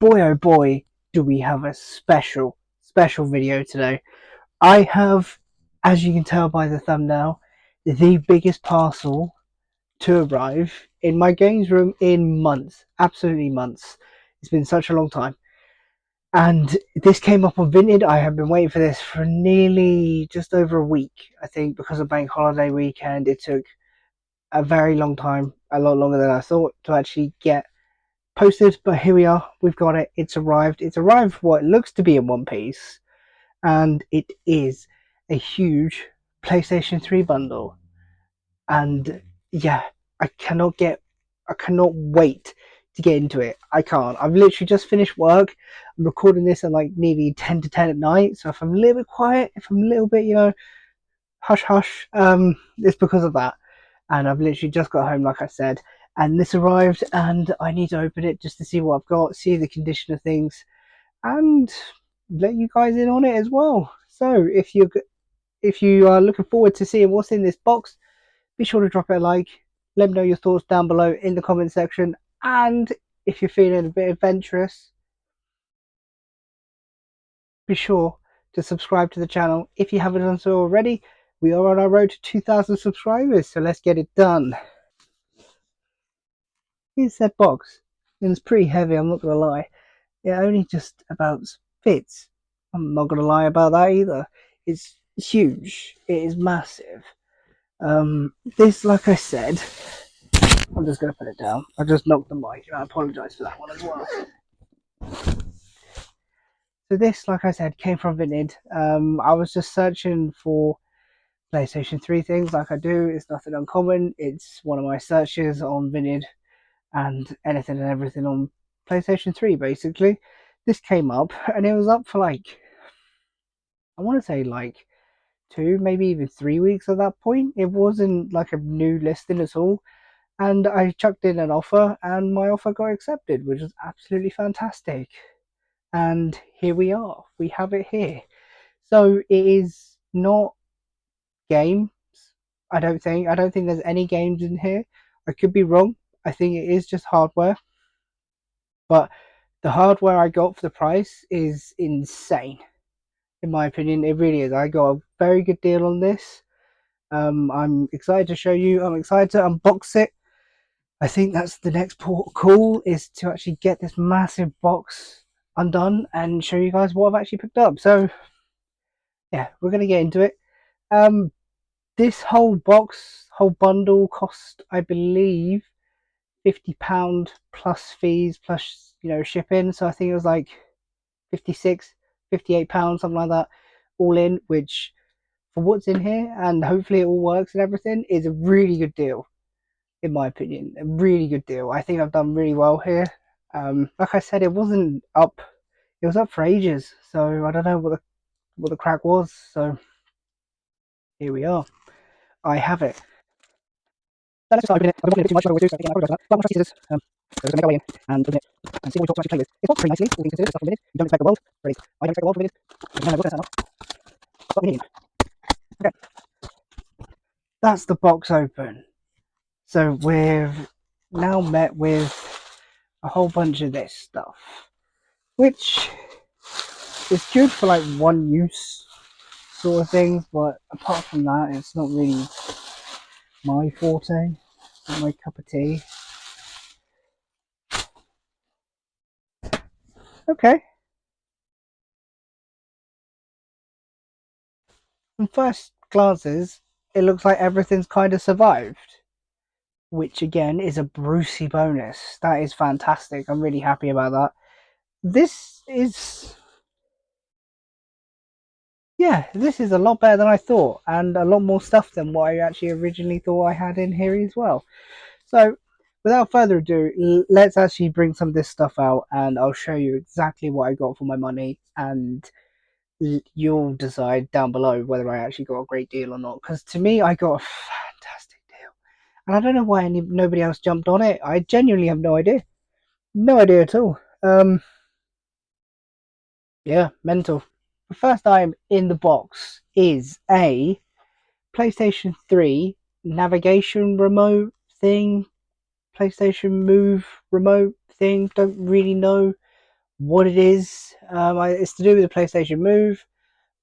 boy oh boy, do we have a special video today. I have, as you can tell by the thumbnail, the biggest parcel to arrive in my games room in months. Absolutely months. It's been such a long time. And this came up on Vinted. I have been waiting for this for nearly just over a week. I think because of bank holiday weekend, it took a very long time, a lot longer than I thought, to actually get posted. But here we are. We've got it. It's arrived. It's arrived what looks to be in one piece, and it is a huge PlayStation 3 bundle. And yeah, I cannot wait to get into it. I can't. I've literally just finished work. I'm recording this at like nearly 10 to 10 at night. So if I'm a little bit quiet, if I'm a little bit, hush hush, it's because of that. And I've literally just got home, like I said, and this arrived, and I need to open it just to see what I've got, see the condition of things, and let you guys in on it as well. So if you are looking forward to seeing what's in this box, be sure to drop it a like. Let me know your thoughts down below in the comment section, and if you're feeling a bit adventurous, be sure to subscribe to the channel if you haven't done so already. We are on our road to 2,000 subscribers, so let's get it done. Here's that box, and it's pretty heavy, I'm not gonna lie. It only just about fits. I'm not gonna lie about that either. It's huge. It is massive. This, like I said, I'm just gonna put it down. I just knocked the mic, and I apologise for that one as well. So this, like I said, came from Vinted. I was just searching for PlayStation 3 things, like I do. It's nothing uncommon. It's one of my searches on Vinted, and anything and everything on PlayStation 3, basically. This came up, and it was up for like, I want to say like 2, maybe even 3 weeks at that point. It wasn't like a new listing at all. And I chucked in an offer, and my offer got accepted, which is absolutely fantastic. And here we are. We have it here. So it is not games. I don't think. I don't think there's any games in here. I could be wrong. I think it is just hardware. But the hardware I got for the price is insane, in my opinion. It really is. I got a very good deal on this. I'm excited to show you. I'm excited to unbox it. I think that's the next port of call, is to actually get this massive box undone and show you guys what I've actually picked up. So yeah, we're gonna get into it. This whole box, whole bundle cost, I believe, £50 plus fees plus shipping. So I think it was like 56, £58, something like that, all in, which for what's in here, and hopefully it all works and everything, is a really good deal, in my opinion. A really good deal. I think I've done really well here. Like I said, it wasn't up. It was up for ages, so I don't know what the crack was. So here we are. I have it. So let's just start opening it. I've been watching it a bit too much, what I always do, so I think I apologise for that. But I'm scissors. So we're going to go in and open it and see what we talk to actually play with. It's worked pretty nicely, all things considered. Stuff from Vinted. You don't expect the world, but I don't expect the world from Vinted. I don't know what enough. But we need. Okay. That's the box open. So we've now met with a whole bunch of this stuff, which is good for like one use sort of things, but apart from that, it's not really my forte, not my cup of tea. Okay. From first glances, it looks like everything's kind of survived, which again is a Brucey bonus. That is fantastic. I'm really happy about that. This is, yeah, this is a lot better than I thought, and a lot more stuff than what I actually originally thought I had in here as well. So without further ado, let's actually bring some of this stuff out, and I'll show you exactly what I got for my money, and you'll decide down below whether I actually got a great deal or not. Because to me, I got a fantastic deal, and I don't know why nobody else jumped on it. I genuinely have no idea. No idea at all. Yeah, mental. The first item in the box is a PlayStation 3 navigation remote thing, PlayStation Move remote thing. Don't really know what it is. It's to do with the PlayStation Move,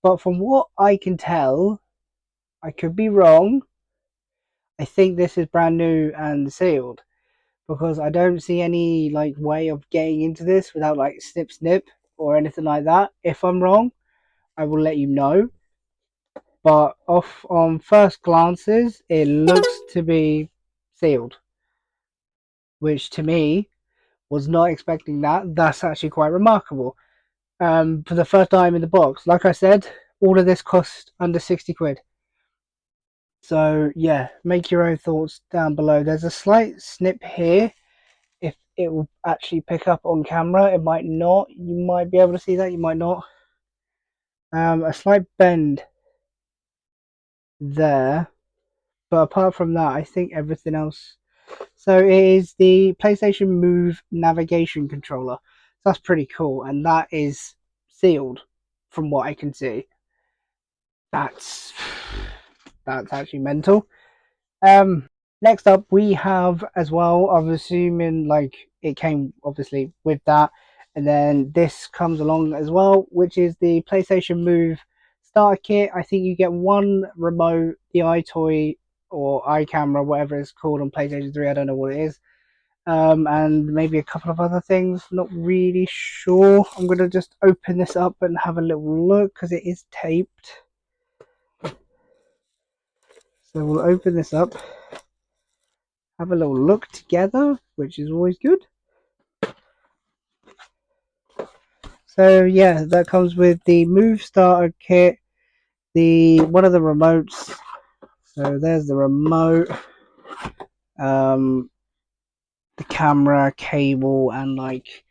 but from what I can tell, I could be wrong. I think this is brand new and sealed because I don't see any like way of getting into this without like snip snip or anything like that. If I'm wrong, I will let you know. But off on first glances, it looks to be sealed, which to me was not expecting that. That's actually quite remarkable. For the first time in the box, like I said, all of this cost under 60 quid. So yeah, make your own thoughts down below. There's a slight snip here. If it will actually pick up on camera, it might not. You might be able to see that, you might not. A slight bend there, but apart from that, I think everything else. So it is the PlayStation Move navigation controller. So that's pretty cool, and that is sealed from what I can see. That's that's actually mental. Next up we have as well. I'm assuming like it came obviously with that, and then this comes along as well, which is the PlayStation Move starter kit. I think you get one remote, the iToy or iCamera, whatever it's called on PlayStation 3. I don't know what it is. And maybe a couple of other things. Not really sure. I'm gonna just open this up and have a little look because it is taped. So we'll open this up, have a little look together, which is always good. So yeah, that comes with the Move Starter Kit, the one of the remotes. So there's the remote, um, the camera, cable, and like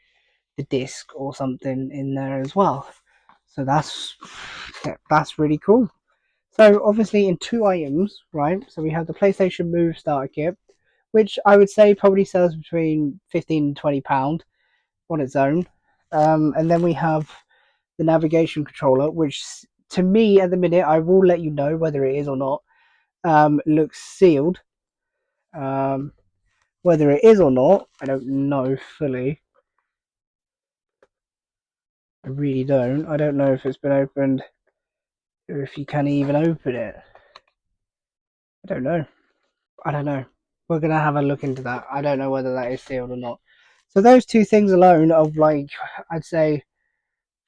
the disc or something in there as well. So that's really cool. So obviously in two items, right? So we have the PlayStation Move Starter Kit, which I would say probably sells between 15 and £20 on its own. And then we have the navigation controller, which to me at the minute, I will let you know whether it is or not, looks sealed. Um, Whether it is or not, I don't know fully. I really don't. I don't know if it's been opened or if you can even open it. I don't know. I don't know. We're gonna have a look into that. I don't know whether that is sealed or not. So those two things alone of like I'd say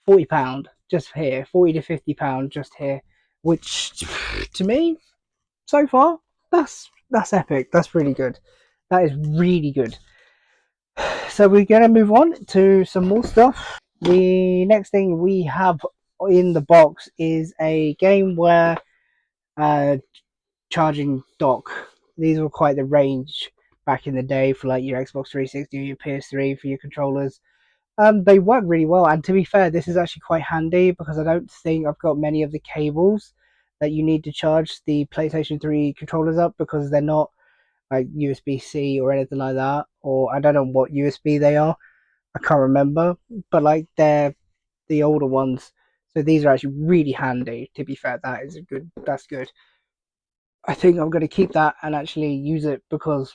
£40 just here, 40 to £50 just here, which to me so far that's epic. That's really good. That is really good. So we're gonna move on to some more stuff. The next thing we have in the box is a game where charging dock. These were quite the range back in the day for like your Xbox 360 or your PS3 for your controllers. They work really well, and to be fair, this is actually quite handy because I don't think I've got many of the cables that you need to charge the PlayStation 3 controllers up because they're not like USB-C or anything like that, or I don't know what USB they are. I can't remember, but like they're the older ones. So these are actually really handy. To be fair, that is a good. That's good. I think I'm going to keep that and actually use it because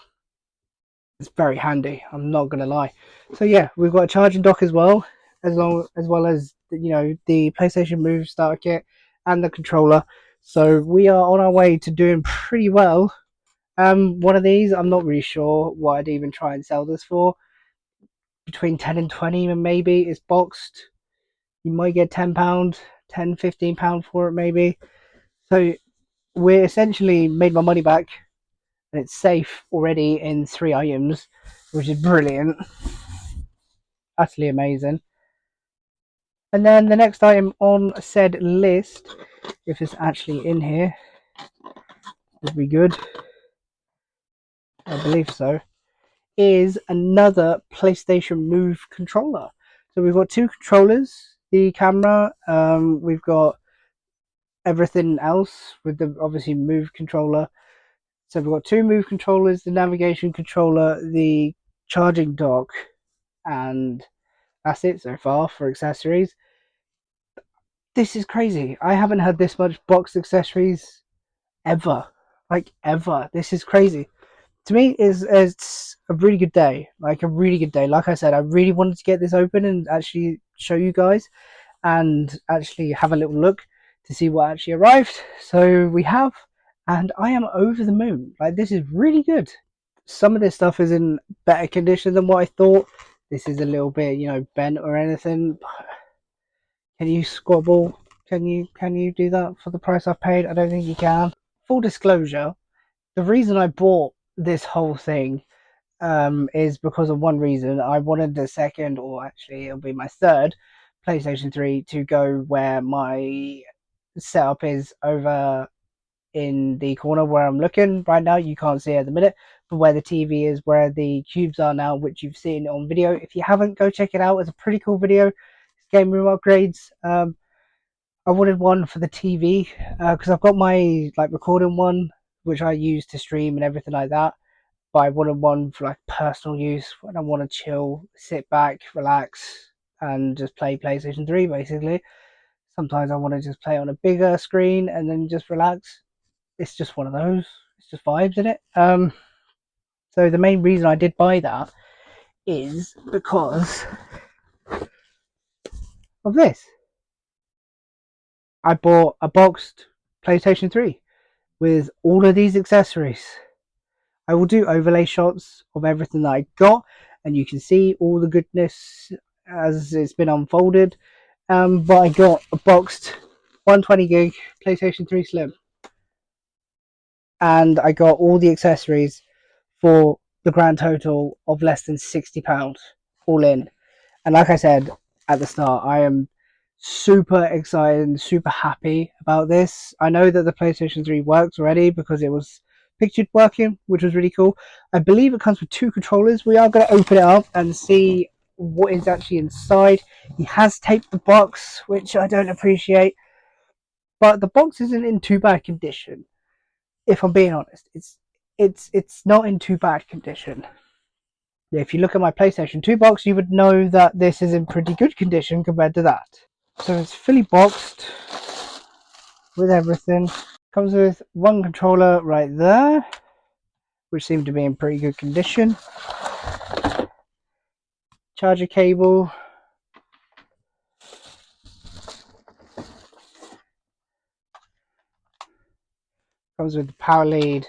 it's very handy. I'm not going to lie. So yeah, we've got a charging dock as well as the PlayStation Move starter kit and the controller. So we are on our way to doing pretty well. One of these, I'm not really sure what I'd even try and sell this for. Between 10 and 20, and maybe it's boxed. You might get £10, 10, £15 for it, maybe. So we're essentially made my money back and it's safe already in three items, which is brilliant, utterly amazing. And then the next item on said list, if it's actually in here, would be good. I believe so. Is another PlayStation Move controller. So we've got two controllers, the camera, we've got everything else with the obviously Move controller. So we've got two Move controllers, the navigation controller, the charging dock, and that's it so far for accessories. This is crazy. I haven't had this much box accessories ever. Like ever. This is crazy. To me, it's a really good day. Like a really good day. Like I said, I really wanted to get this open and actually show you guys and actually have a little look to see what actually arrived. So we have, and I am over the moon. Like this is really good. Some of this stuff is in better condition than what I thought. This is a little bit, bent or anything. Can you squabble? Can you do that for the price I've paid? I don't think you can. Full disclosure, the reason I bought this whole thing is because of one reason. I wanted the second, or actually it'll be my third, PlayStation 3 to go where my setup is over in the corner where I'm looking right now. You can't see it at the minute, but where the TV is, where the cubes are now, which you've seen on video. If you haven't, go check it out. It's a pretty cool video. It's game room upgrades. I wanted one for the TV because I've got my like recording one, which I use to stream and everything like that. But I wanted one for like personal use when I want to chill, sit back, relax, and just play PlayStation 3 basically. Sometimes I want to just play on a bigger screen and then just relax. It's just one of those. It's just vibes in it. So the main reason I did buy that is because of this. I bought a boxed PlayStation 3 with all of these accessories. I will do overlay shots of everything that I got, and you can see all the goodness as it's been unfolded. But I got a boxed 120 gig PlayStation 3 Slim, and I got all the accessories for the grand total of less than £60 all in. And like I said at the start, I am super excited and super happy about this. I know that the PlayStation 3 works already because it was pictured working, which was really cool. I believe it comes with two controllers. We are going to open it up and see what is actually inside. He has taped the box, which I don't appreciate, but the box isn't in too bad condition. If I'm being honest, it's not in too bad condition. If you look at my PlayStation 2 box, you would know that this is in pretty good condition compared to that. So it's fully boxed with everything. Comes with one controller right there, which seemed to be in pretty good condition. Charger cable. Comes with the power lead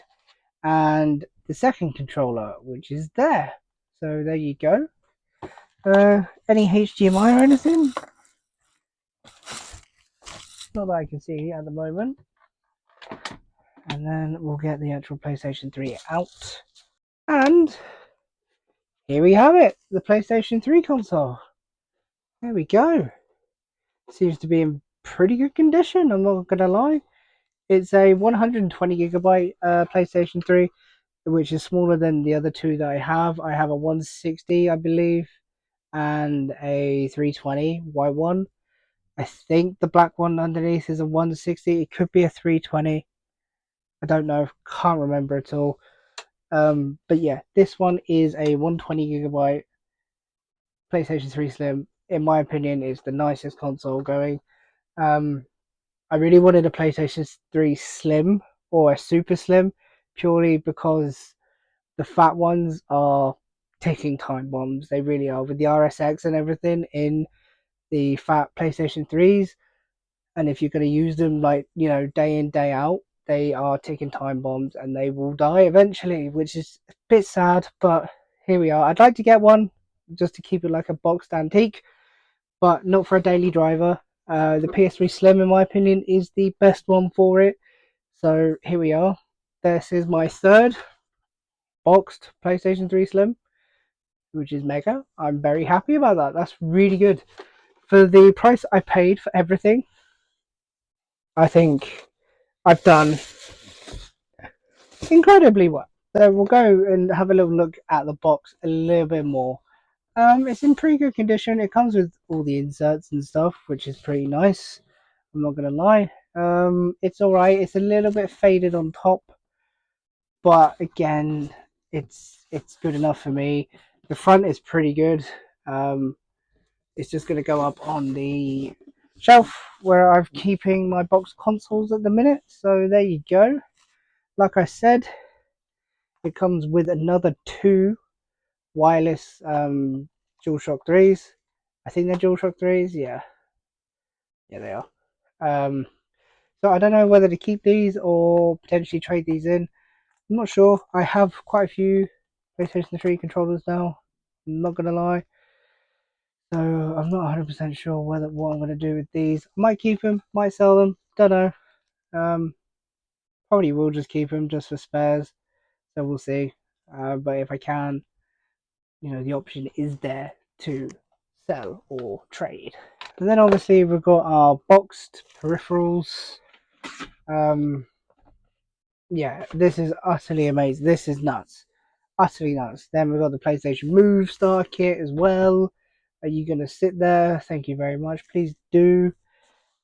and the second controller, which is there. So there you go. Any HDMI or anything? Not that I can see at the moment. And then we'll get the actual PlayStation 3 out. And here we have it, the PlayStation 3 console. There we go. Seems to be in pretty good condition, I'm not gonna lie. It's a 120 gigabyte PlayStation 3, which is smaller than the other two that I have. I have a 160, I believe, and a 320 Y1. I think the black one underneath is a 160. It could be a 320. I don't know. Can't remember at all. But yeah, this one is a 120 gigabyte PlayStation 3 Slim. In my opinion, is the nicest console going. Um, I really wanted a PlayStation 3 Slim or a Super Slim purely because the fat ones are ticking time bombs. They really are with the RSX and everything in the fat PlayStation 3s. And if you're going to use them like, day in, day out, they are ticking time bombs and they will die eventually, which is a bit sad, but here we are. I'd like to get one just to keep it like a boxed antique, but not for a daily driver. The PS3 Slim, in my opinion, is the best one for it. So here we are. This is my third boxed PlayStation 3 Slim, which is mega. I'm very happy about that. That's really good. For the price I paid for everything, I think I've done incredibly well. So we'll go and have a little look at the box a little bit more. It's in pretty good condition. It comes with all the inserts and stuff, which is pretty nice. I'm not gonna lie. It's alright. It's a little bit faded on top, but again, it's good enough for me. The front is pretty good. It's just gonna go up on the shelf where I'm keeping my box consoles at the minute. So there you go. Like I said, It comes with another two wireless DualShock 3s. I think they're DualShock 3s. Yeah, they are. Um, so I don't know whether to keep these or potentially trade these in. I'm not sure. I have quite a few PlayStation 3 controllers now. I'm not gonna lie. So I'm not 100% sure whether what I'm gonna do with these. I might keep them, might sell them. Don't know. Um, Probably will just keep them just for spares. So we'll see. But if I can, the option is there to sell or trade. And then obviously we've got our boxed peripherals. Um, yeah, this is utterly amazing. This is nuts. Utterly nuts. Then we've got the PlayStation Move Star Kit as well. Are you going to sit there? Thank you very much. Please do.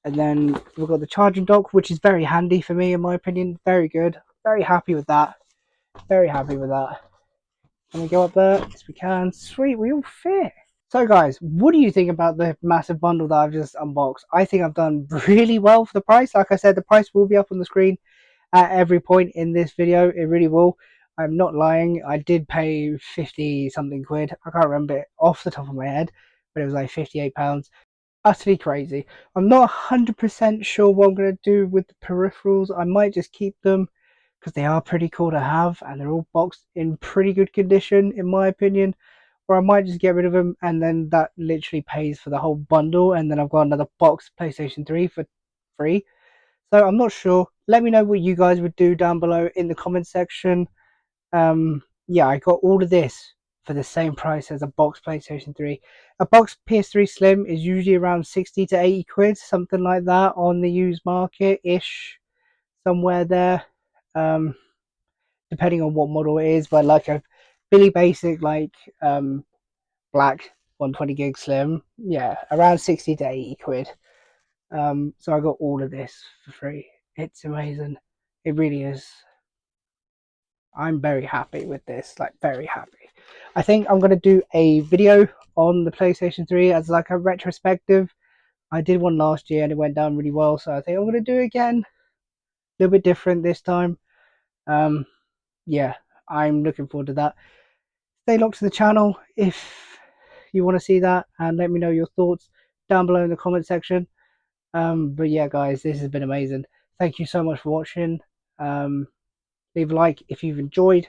And then we've got the charging dock, which is very handy for me, in my opinion. Very good. Very happy with that. Very happy with that. Can we go up there? Yes, we can. Sweet, we all fit. So guys, what do you think about the massive bundle that I've just unboxed? I think I've done really well for the price. Like I said, the price will be up on the screen at every point in this video. It really will. I'm not lying. I did pay 50 something quid. I can't remember it off the top of my head, but it was like £58. Utterly crazy. I'm not 100% sure what I'm going to do with the peripherals. I might just keep them because they are pretty cool to have and they're all boxed in pretty good condition, in my opinion. Or I might just get rid of them and then that literally pays for the whole bundle. And then I've got another box PlayStation 3 for free. So I'm not sure. Let me know what you guys would do down below in the comment section. Yeah, I got all of this for the same price as a box PlayStation 3. A box PS3 Slim is usually around 60 to 80 quid, something like that on the used market ish, somewhere there. Depending on what model it is, but like a Billy Basic, like black 120 gig Slim, yeah, around 60 to 80 quid. So I got all of this for free. It's amazing. It really is. I'm very happy with this, like very happy. I think I'm going to do a video on the PlayStation 3 as like a retrospective. I did one last year and it went down really well, so I think I'm going to do it again. A little bit different this time. Um, yeah, I'm looking forward to that. Stay locked to the channel if you want to see that, and let me know your thoughts down below in the comment section. But yeah, guys, this has been amazing. Thank you so much for watching. Leave a like if you've enjoyed.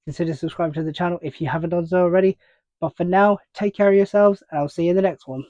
Consider subscribing to the channel if you haven't done so already. But for now, take care of yourselves, and I'll see you in the next one.